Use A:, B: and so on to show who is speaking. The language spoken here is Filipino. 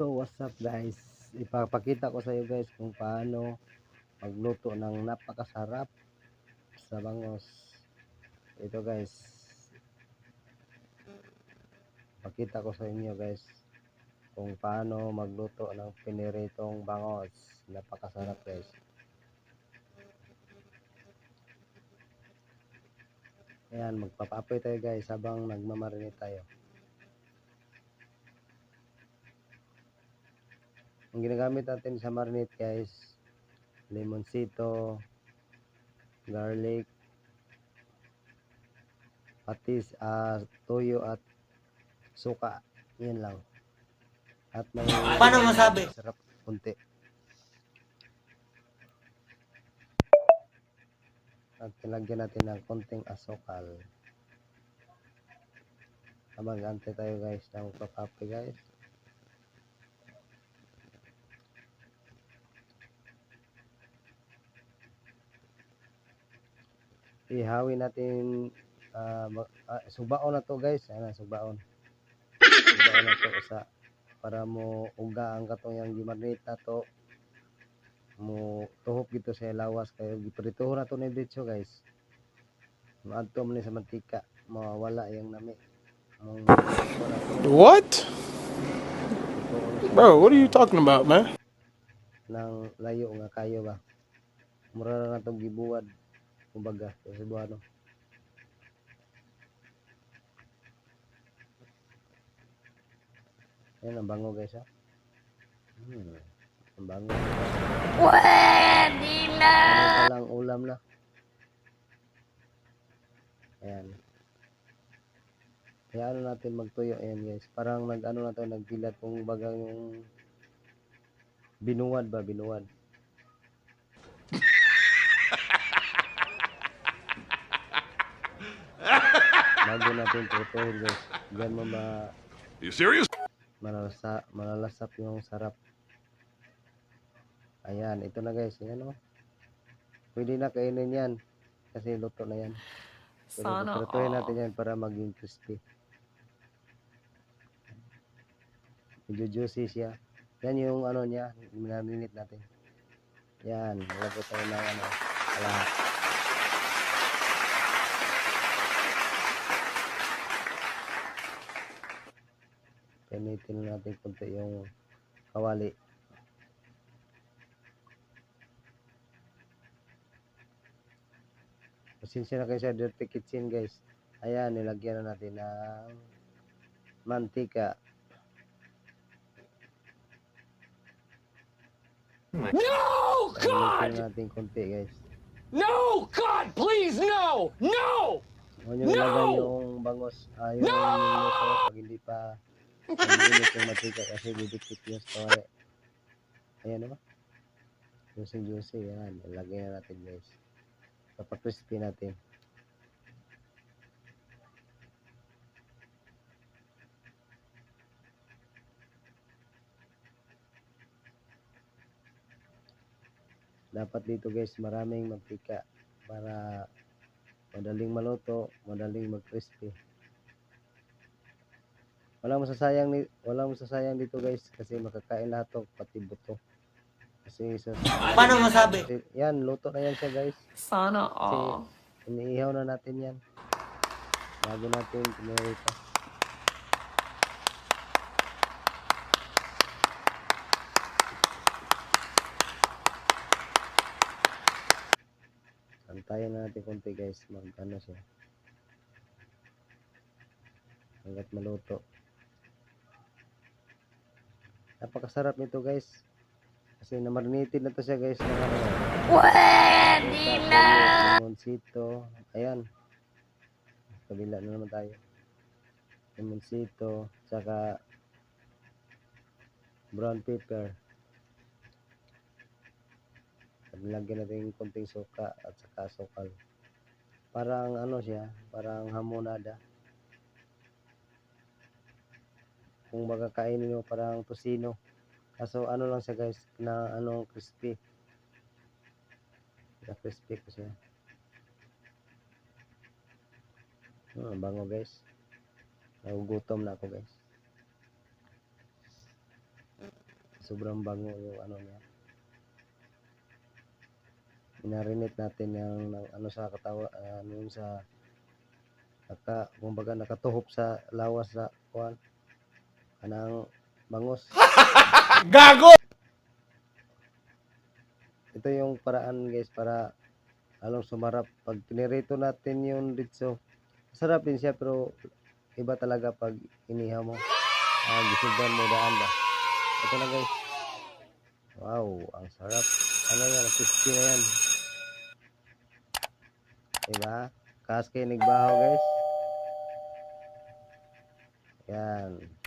A: So what's up guys, ipapakita ko sa iyo guys kung paano magluto ng napakasarap sa bangos. Ito guys, pakita ko sa inyo guys kung paano magluto ng piniritong bangos. Napakasarap guys. Ayan, magpapapoy tayo guys habang nagmamarinate tayo. Ang ginagamit natin sa marinate guys, lemonsito, garlic, patis, toyo at suka. Yan lang. At may
B: Paano masabi?
A: sarap kunti. At nilagyan natin ng konting asukal. Habang antay tayo guys ng papapi guys. Ihawin natin subaon na to guys. Ayan, subaon. Subaon na to sa para mo uga ang katong yang gimarinate na to. Mo tuhop gito sa lawas kayo giprituho na to ni diretso guys. Maadto man sa mantika, mawala yung nami.
C: What? Bro, what are you talking about, man?
A: Nang layo nga kayo ba. Mura na to gibuwad kumbaga sa Cebuano. Ayan ang bango guys ha. Ang bango.
B: Pwede na!
A: Ano lang ulam na. Ayan. Kaya ano natin magtuyo. Ayan guys. Parang nag-ano na to, nagbilat kung bagang yung binuwad ba, binuwad. Bago natin tutuhin guys. Diyan mo
C: You serious?
A: malalasap yung sarap. Ayan, ito na guys. Ayan o. Pwede na kainin yan. Kasi luto na yan.
B: Sana
A: Tutuhin natin yan para maging crispy. Medyo juicy siya. Yan yung ano niya, minaminit natin. Yan, lagay tayo ng ano, lahat. Pinitin natin kunti yung kawali. Pasensya na kayo sa dirty kitchen guys. Ayan, nilagyan na natin ng mantika.
D: No, God!
A: Natin konti guys.
D: No, God, please, no! No!
A: Huwag nyo ilagay yung bangos. Yung minuto pag hindi pa mainit yung mantika kasi didikit yung story. Ayan o. Juicy. Yan. Ilagay na natin guys. Kapag-crispy natin. Dapat dito guys maraming mantika para madaling maluto, madaling mag-crispy. Walang masasayang dito guys kasi makakain lahat to pati buto. Kasi
B: Paano masabi?
A: yan, luto na yan siya guys.
B: Sana
A: Kasi iniihaw na natin yan. Bago natin pinirito. Antayin na natin konti guys, mag-ano siya. Hanggat maluto. Napakasarap nito guys. Kasi namarinated na to siya guys.
B: pwede na!
A: Lemonsito. Ayan. Kabila na naman tayo. Lemonsito. Tsaka brown pepper. Lagyan natin yung konting suka at saka sukal. Parang ano siya, parang hamonada. Kung magkakainin mo parang tosino. Kaso ano lang siya guys, na ano crispy. Crispy ko siya. Bango guys. Nagugutom na ako guys. sobrang bango yung ano niya. Minarinate natin yung ano sa katawa, ano yun sa kumbaga nakatuhop sa lawas sa kuan kanang bangos.
C: Gago!
A: Ito yung paraan guys para lalong sumarap. Pag pinirito natin yung ritso, sarap din siya pero iba talaga pag inihaw mo. Gisudan mo daan ba. Ito na guys. Wow, ang sarap. Ano yan, crispy na yan. Diba? Kaskay nagbahaw guys. Yan.